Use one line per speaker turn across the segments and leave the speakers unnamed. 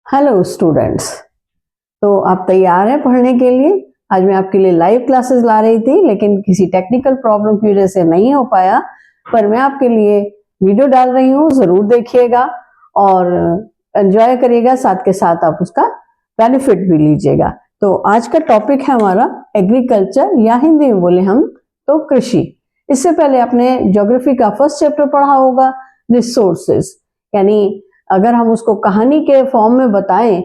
Hello students. तो आप तैयार हैं पढ़ने के लिए? आज मैं आपके लिए लाइव क्लासेस ला रही थी, लेकिन किसी टेक्निकल प्रॉब्लम की वजह से नहीं हो पाया। पर मैं आपके लिए वीडियो डाल रही हूँ, जरूर देखिएगा और एंजॉय करिएगा, साथ के साथ आप उसका बेनिफिट भी लीजिएगा। तो आज का टॉपिक है हमारा एग्रीकल्चर, या हिंदी में बोले हम तो कृषि। इससे पहले आपने ज्योग्राफी का फर्स्ट चैप्टर पढ़ा होगा, रिसोर्सेज। यानी अगर हम उसको कहानी के फॉर्म में बताएं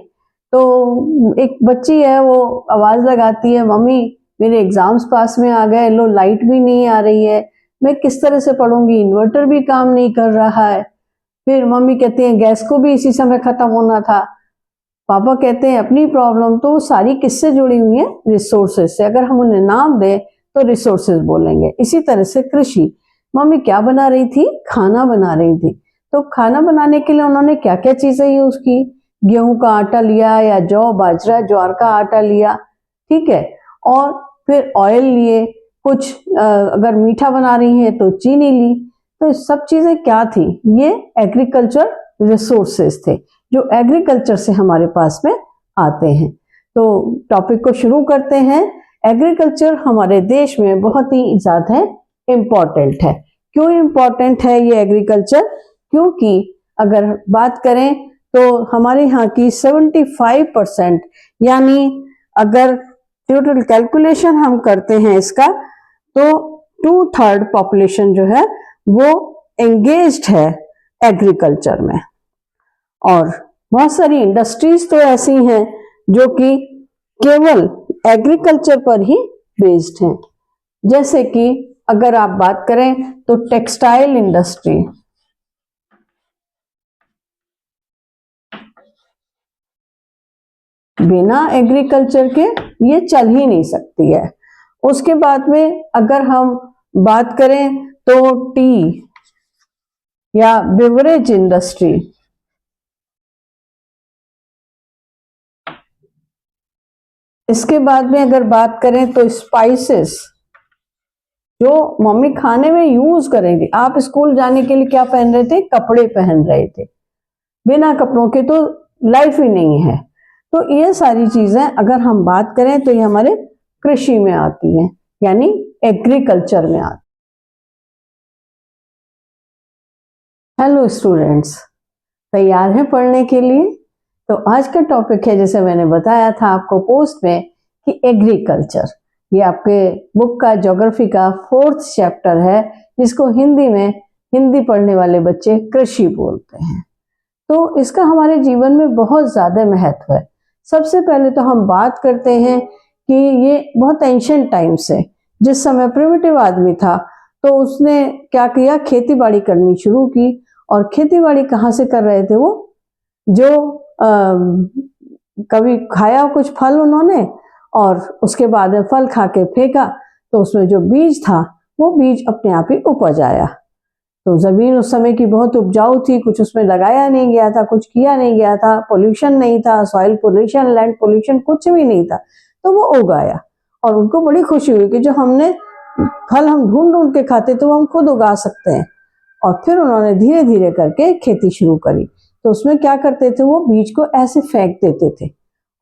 तो एक बच्ची है, वो आवाज लगाती है, मम्मी मेरे एग्जाम्स पास में आ गए, लो लाइट भी नहीं आ रही है, मैं किस तरह से पढ़ूंगी, इन्वर्टर भी काम नहीं कर रहा है। फिर मम्मी कहती है गैस को भी इसी समय खत्म होना था। पापा कहते हैं अपनी प्रॉब्लम। तो सारी किससे जुड़ी हुई है? रिसोर्सेज से। अगर हम उन्हें नाम दें तो रिसोर्सेज बोलेंगे। इसी तरह से कृषि, मम्मी क्या बना रही थी? खाना बना रही थी। तो खाना बनाने के लिए उन्होंने क्या क्या चीजें यूज की? गेहूं का आटा लिया या जौ बाजरा ज्वार का आटा लिया, ठीक है, और फिर ऑयल लिए, कुछ अगर मीठा बना रही है तो चीनी ली। तो सब चीजें क्या थी? ये एग्रीकल्चर रिसोर्सेज थे जो एग्रीकल्चर से हमारे पास में आते हैं। तो टॉपिक को शुरू करते हैं। एग्रीकल्चर हमारे देश में बहुत ही ज्यादा इम्पोर्टेंट है। क्यों इम्पोर्टेंट है ये एग्रीकल्चर? क्योंकि अगर बात करें तो हमारे यहाँ की 75%, यानी अगर टोटल कैलकुलेशन हम करते हैं इसका, तो 2/3 पॉपुलेशन जो है वो एंगेज्ड है एग्रीकल्चर में। और बहुत सारी इंडस्ट्रीज तो ऐसी हैं जो कि केवल एग्रीकल्चर पर ही बेस्ड हैं। जैसे कि अगर आप बात करें तो टेक्सटाइल इंडस्ट्री, बिना एग्रीकल्चर के ये चल ही नहीं सकती है। उसके बाद में अगर हम बात करें तो टी या बेवरेज इंडस्ट्री, इसके बाद में अगर बात करें तो स्पाइसेस, जो मम्मी खाने में यूज करेंगे। आप स्कूल जाने के लिए क्या पहन रहे थे? कपड़े पहन रहे थे। बिना कपड़ों के तो लाइफ ही नहीं है। तो ये सारी चीजें अगर हम बात करें तो ये हमारे कृषि में आती हैं, यानी एग्रीकल्चर में आती। हेलो स्टूडेंट्स, तैयार हैं पढ़ने के लिए? तो आज का टॉपिक है, जैसे मैंने बताया था आपको पोस्ट में, कि एग्रीकल्चर। ये आपके बुक का ज्योग्राफी का 4th चैप्टर है, जिसको हिंदी में हिंदी पढ़ने वाले बच्चे कृषि बोलते हैं। तो इसका हमारे जीवन में बहुत ज्यादा महत्व है। सबसे पहले तो हम बात करते हैं कि ये बहुत एंशिएंट टाइम से, जिस समय प्रिमिटिव आदमी था, तो उसने क्या किया? खेती बाड़ी करनी शुरू की। और खेती बाड़ी कहाँ से कर रहे थे? वो जो कभी खाया कुछ फल उन्होंने, और उसके बाद में फल खा के फेंका, तो उसमें जो बीज था वो बीज अपने आप ही उपज आया। तो जमीन उस समय की बहुत उपजाऊ थी, कुछ उसमें लगाया नहीं गया था, कुछ किया नहीं गया था, पोल्यूशन नहीं था, सॉइल पोल्यूशन, लैंड पोल्यूशन कुछ भी नहीं था, तो वो उगाया। और उनको बड़ी खुशी हुई कि जो हमने फल हम ढूंढ ढूंढ के खाते थे वो हम खुद उगा सकते हैं। और फिर उन्होंने धीरे धीरे करके खेती शुरू करी। तो उसमें क्या करते थे? वो बीज को ऐसे फेंक देते थे,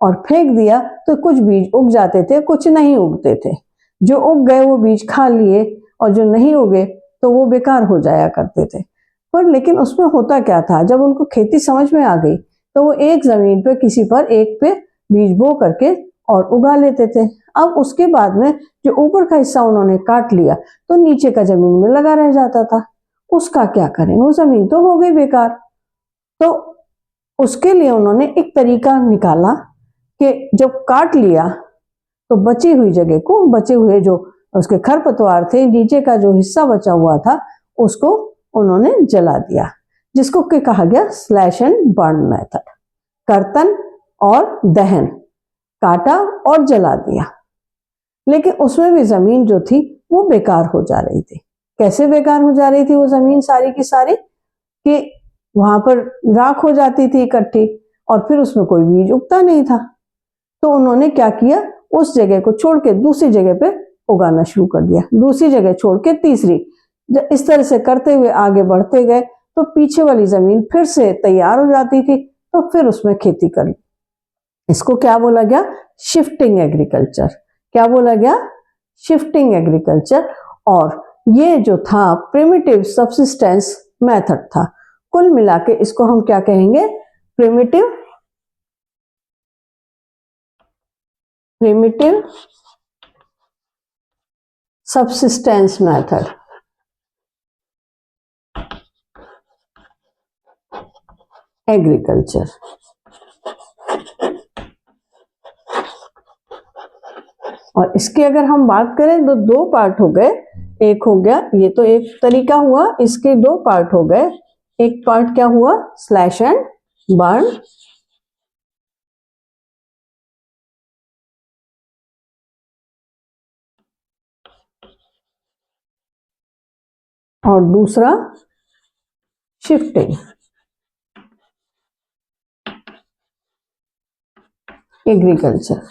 और फेंक दिया तो कुछ बीज उग जाते थे, कुछ नहीं उगते थे। जो उग गए वो बीज खा लिए, और जो नहीं उगे तो वो बेकार हो जाया करते थे। पर लेकिन उसमें होता क्या था? जब उनको खेती समझ में आ गई तो वो एक जमीन पे किसी पर एक पे बीज बो करके और उगा लेते थे। अब उसके बाद में जो ऊपर का हिस्सा उन्होंने काट लिया तो नीचे का जमीन में लगा रह जाता था। उसका क्या करें? वो जमीन तो हो गई बेकार। तो उसके लिए उन्होंने एक तरीका निकाला कि जब काट लिया तो बची हुई जगह को, बचे हुए जो उसके खरपतवार थे, नीचे का जो हिस्सा बचा हुआ था, उसको उन्होंने जला दिया, जिसको कि कहा गया स्लैश एंड बर्न मेथड। कर्तन और दहन, काटा और जला दिया। लेकिन उसमें भी जमीन जो थी वो बेकार हो जा रही थी। कैसे बेकार हो जा रही थी वो जमीन सारी की सारी? कि वहां पर राख हो जाती थी इकट्ठी, और फिर उसमें कोई बीज उगता नहीं था। तो उन्होंने क्या किया? उस जगह को छोड़ के दूसरी जगह पे उगाना शुरू कर दिया, दूसरी जगह छोड़ के तीसरी। इस तरह से करते हुए आगे बढ़ते गए तो पीछे वाली जमीन फिर से तैयार हो जाती थी, तो फिर उसमें खेती कर ली। इसको क्या बोला गया? Shifting agriculture. क्या बोला गया? Shifting agriculture. और ये जो था प्रिमिटिव सब्सिस्टेंस मेथड था। कुल मिला के इसको हम क्या कहेंगे? Primitive subsistence method. एग्रीकल्चर। और इसकी अगर हम बात करें तो दो पार्ट हो गए। एक हो गया, ये तो एक तरीका हुआ, इसके दो पार्ट हो गए। एक पार्ट क्या हुआ? Slash and burn. और दूसरा शिफ्टिंग एग्रीकल्चर।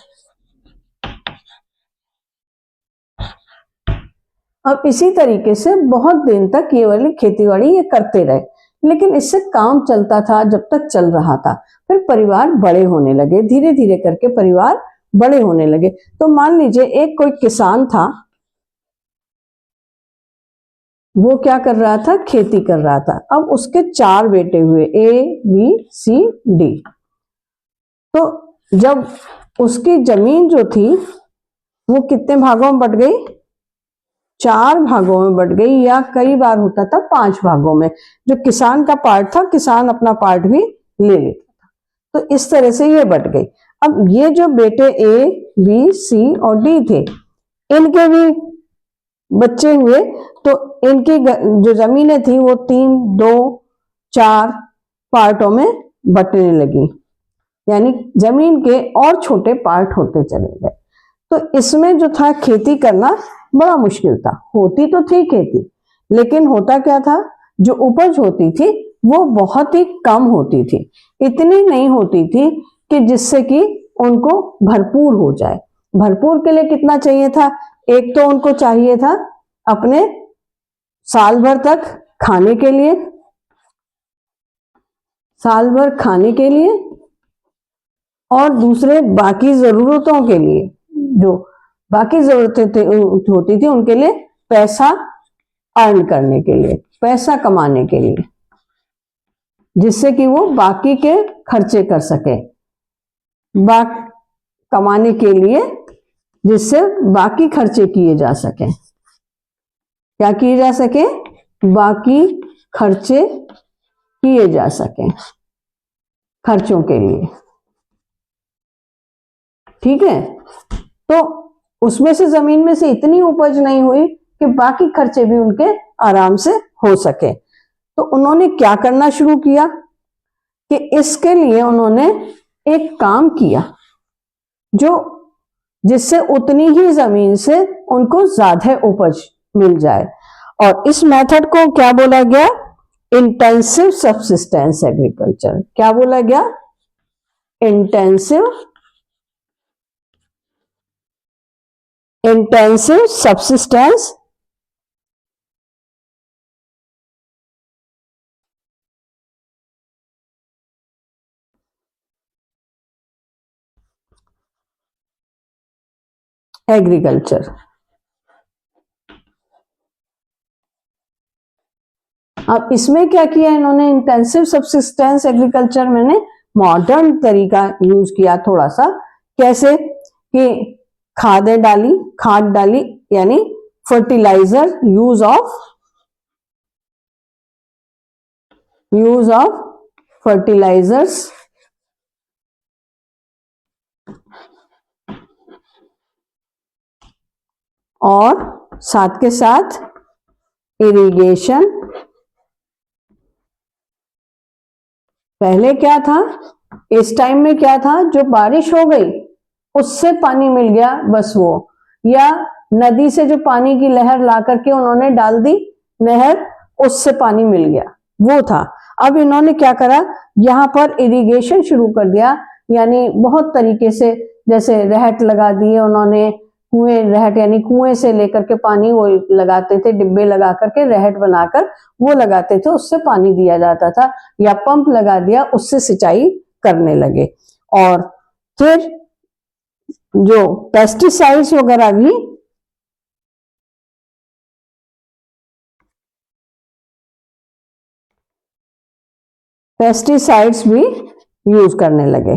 अब इसी तरीके से बहुत दिन तक ये वाली खेतीबाड़ी ये करते रहे, लेकिन इससे काम चलता था जब तक चल रहा था। फिर परिवार बड़े होने लगे, धीरे धीरे करके परिवार बड़े होने लगे। तो मान लीजिए एक कोई किसान था, वो क्या कर रहा था? खेती कर रहा था। अब उसके 4 बेटे हुए, A, B, C, D। तो जब उसकी जमीन जो थी वो कितने भागों में बट गई? 4 भागों में बट गई, या कई बार होता था 5 भागों में। जो किसान का पार्ट था, किसान अपना पार्ट भी ले लेता था। तो इस तरह से ये बट गई। अब ये जो बेटे A, B, C और D थे, इनके भी बच्चे हुए। तो इनकी जो जमीनें थी वो 3, 2, 4 पार्टों में बटने लगी, यानी जमीन के और छोटे पार्ट होते चले गए। तो इसमें जो था खेती करना बड़ा मुश्किल था। होती तो थी खेती, लेकिन होता क्या था? जो उपज होती थी वो बहुत ही कम होती थी। इतनी नहीं होती थी कि जिससे कि उनको भरपूर हो जाए। भरपूर के लिए कितना चाहिए था? एक तो उनको चाहिए था अपने साल भर तक खाने के लिए, साल भर खाने के लिए, और दूसरे बाकी जरूरतों के लिए, जो बाकी जरूरतें होती थी उनके लिए पैसा अर्न करने के लिए, पैसा कमाने के लिए, जिससे कि वो बाकी के खर्चे कर सके। कमाने के लिए जिससे बाकी खर्चे किए जा सके। क्या किए जा सके? बाकी खर्चे किए जा सके, खर्चों के लिए। ठीक है। तो उसमें से जमीन में से इतनी उपज नहीं हुई कि बाकी खर्चे भी उनके आराम से हो सके। तो उन्होंने क्या करना शुरू किया कि इसके लिए उन्होंने एक काम किया जो जिससे उतनी ही जमीन से उनको ज्यादा उपज मिल जाए। और इस मेथड को क्या बोला गया? Intensive subsistence agriculture. क्या बोला गया? Intensive subsistence agriculture. अब इसमें क्या किया इन्होंने? इंटेंसिव सब्सिस्टेंस एग्रीकल्चर मैंने मॉडर्न तरीका यूज किया थोड़ा सा। कैसे? कि खाद डाली, यानी फर्टिलाइजर, यूज ऑफ फर्टिलाइजर्स, और साथ के साथ इरिगेशन। पहले क्या था? इस टाइम में क्या था? जो बारिश हो गई उससे पानी मिल गया बस वो, या नदी से जो पानी की लहर ला करके उन्होंने डाल दी नहर, उससे पानी मिल गया, वो था। अब इन्होंने क्या करा? यहाँ पर इरिगेशन शुरू कर दिया, यानी बहुत तरीके से, जैसे रहट लगा दिए उन्होंने, कुएं, रहट यानी कुएं से लेकर के पानी वो लगाते थे, डिब्बे लगा करके रहट बनाकर वो लगाते थे, उससे पानी दिया जाता था। या पंप लगा दिया, उससे सिंचाई करने लगे। और फिर जो पेस्टिसाइड्स वगैरह भी यूज करने लगे।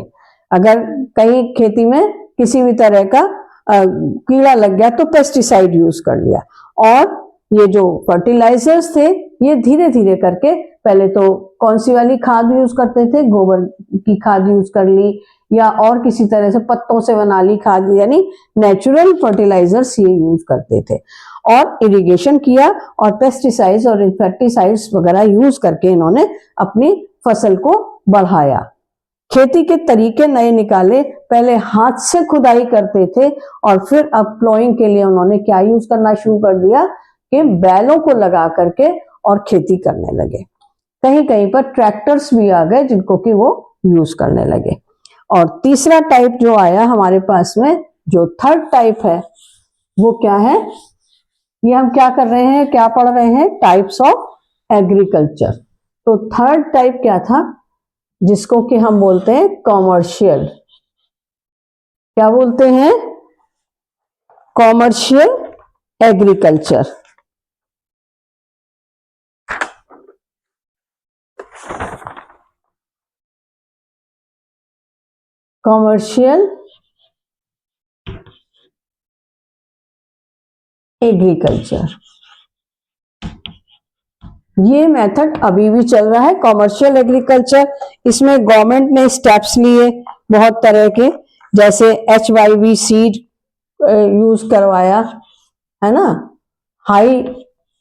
अगर कहीं खेती में किसी भी तरह का कीड़ा लग गया तो पेस्टिसाइड यूज कर लिया। और ये जो फर्टिलाइजर्स थे ये धीरे धीरे करके, पहले तो कौन सी वाली खाद यूज करते थे, गोबर की खाद यूज कर ली या और किसी तरह से पत्तों से बना ली खाद, यानी नेचुरल फर्टिलाइजर्स ये यूज करते थे। और इरिगेशन किया और पेस्टिसाइड्स और इंसेक्टिसाइड्स वगैरह यूज करके इन्होंने अपनी फसल को बढ़ाया। खेती के तरीके नए निकाले, पहले हाथ से खुदाई करते थे और फिर अब प्लोइंग के लिए उन्होंने क्या यूज करना शुरू कर दिया कि बैलों को लगा करके और खेती करने लगे। कहीं कहीं पर ट्रैक्टर्स भी आ गए जिनको कि वो यूज करने लगे। और तीसरा टाइप जो आया हमारे पास में, जो थर्ड टाइप है, वो क्या है, ये हम क्या कर रहे हैं, क्या पढ़ रहे हैं, टाइप्स ऑफ एग्रीकल्चर। तो थर्ड टाइप क्या था, जिसको कि हम बोलते हैं कॉमर्शियल। क्या बोलते हैं, कॉमर्शियल एग्रीकल्चर। कॉमर्शियल एग्रीकल्चर, ये मेथड अभी भी चल रहा है, कॉमर्शियल एग्रीकल्चर। इसमें गवर्नमेंट ने स्टेप्स लिए बहुत तरह के, जैसे HYV सीड यूज करवाया है ना, high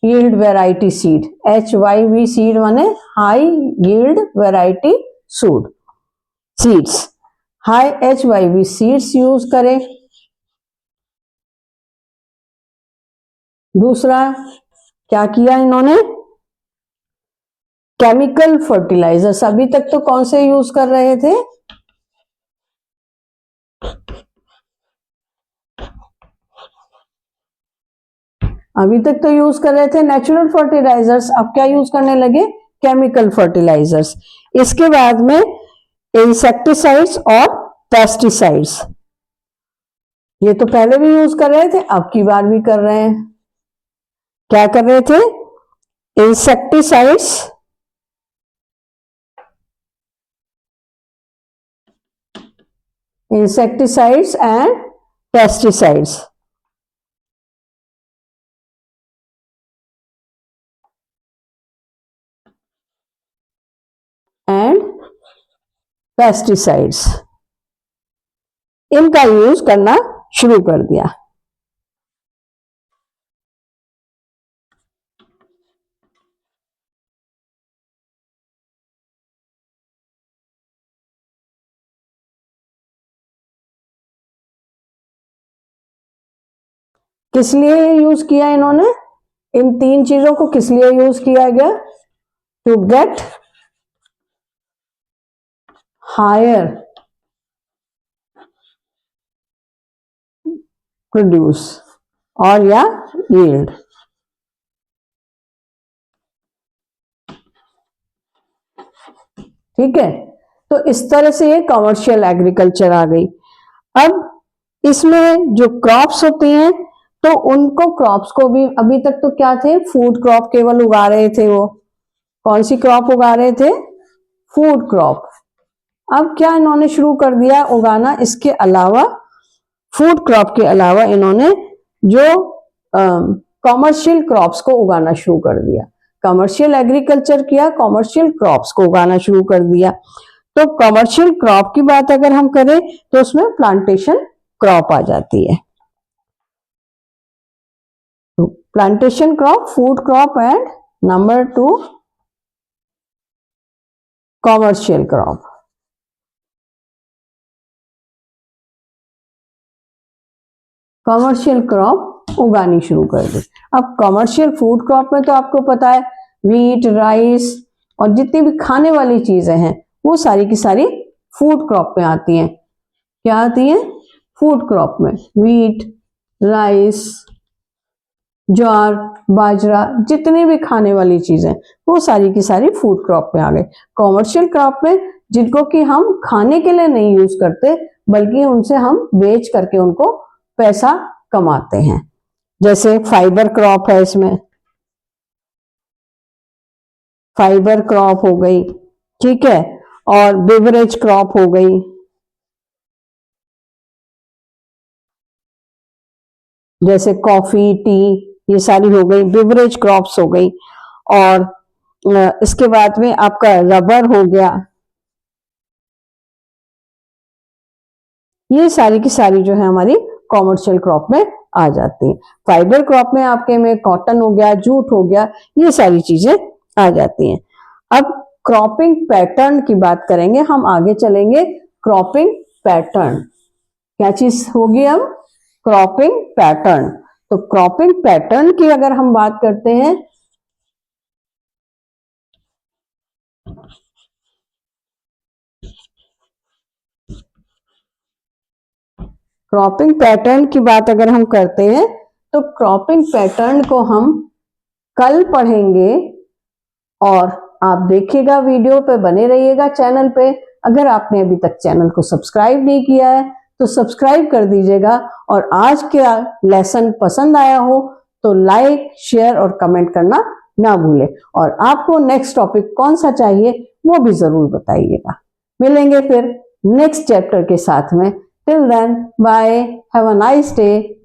yield variety seed. HYV seed माने high yield variety seeds, high HYV seeds use करें। दूसरा क्या किया इन्होंने, केमिकल फर्टिलाइजर्स। अभी तक तो कौन से यूज कर रहे थे, अभी तक तो यूज कर रहे थे नेचुरल फर्टिलाइजर्स, अब क्या यूज करने लगे, केमिकल फर्टिलाइजर्स। इसके बाद में इंसेक्टिसाइड्स और पेस्टिसाइड्स, ये तो पहले भी यूज कर रहे थे, अब की बार भी कर रहे हैं। क्या कर रहे थे, इंसेक्टिसाइड्स एंड पेस्टिसाइड्स। इनका यूज करना शुरू कर दिया। किस लिए यूज किया इन्होंने, इन तीन चीजों को किस लिए यूज किया गया, टू गेट हायर प्रोड्यूस और या यील्ड। ठीक है, तो इस तरह से ये कमर्शियल एग्रीकल्चर आ गई। अब इसमें जो क्रॉप्स होती हैं, तो उनको क्रॉप्स को भी, अभी तक तो क्या थे, फूड क्रॉप केवल उगा रहे थे। वो कौन सी क्रॉप उगा रहे थे, फूड क्रॉप। अब क्या इन्होंने शुरू कर दिया उगाना, इसके अलावा, फूड क्रॉप के अलावा इन्होंने जो कॉमर्शियल क्रॉप्स को उगाना शुरू कर दिया। कमर्शियल एग्रीकल्चर किया, कॉमर्शियल क्रॉप्स को उगाना शुरू कर दिया। तो कमर्शियल क्रॉप की बात अगर हम करें तो उसमें प्लांटेशन क्रॉप आ जाती है। तो plantation crop, food crop and number 2 commercial crop. Commercial crop उगानी शुरू कर दी। अब कॉमर्शियल फूड क्रॉप में तो आपको पता है व्हीट, राइस और जितनी भी खाने वाली चीजें हैं वो सारी की सारी फूड क्रॉप में आती हैं। क्या आती हैं, फूड क्रॉप में व्हीट, राइस, ज्वार, बाजरा, जितनी भी खाने वाली चीजें वो सारी की सारी फूड क्रॉप में आ गए। कॉमर्शियल क्रॉप में जिनको कि हम खाने के लिए नहीं यूज करते, बल्कि उनसे हम बेच करके उनको पैसा कमाते हैं। जैसे फाइबर क्रॉप है, इसमें फाइबर क्रॉप हो गई, ठीक है, और बेवरेज क्रॉप हो गई, जैसे कॉफी, टी, ये सारी हो गई बेवरेज क्रॉप्स हो गई। और इसके बाद में आपका रबर हो गया, ये सारी की सारी जो है हमारी कॉमर्शियल क्रॉप में आ जाती है। फाइबर क्रॉप में आपके में कॉटन हो गया, जूट हो गया, ये सारी चीजें आ जाती हैं। अब क्रॉपिंग पैटर्न की बात करेंगे, हम आगे चलेंगे। क्रॉपिंग पैटर्न क्या चीज होगी? अब क्रॉपिंग पैटर्न। तो क्रॉपिंग पैटर्न की अगर हम बात करते हैं, क्रॉपिंग पैटर्न की बात अगर हम करते हैं, तो क्रॉपिंग पैटर्न को हम कल पढ़ेंगे। और आप देखिएगा, वीडियो पे बने रहिएगा चैनल पे। अगर आपने अभी तक चैनल को सब्सक्राइब नहीं किया है तो सब्सक्राइब कर दीजिएगा। और आज का लेसन पसंद आया हो तो लाइक, शेयर और कमेंट करना ना भूलें। और आपको नेक्स्ट टॉपिक कौन सा चाहिए वो भी जरूर बताइएगा। मिलेंगे फिर नेक्स्ट चैप्टर के साथ में। Till then, bye, have a nice day.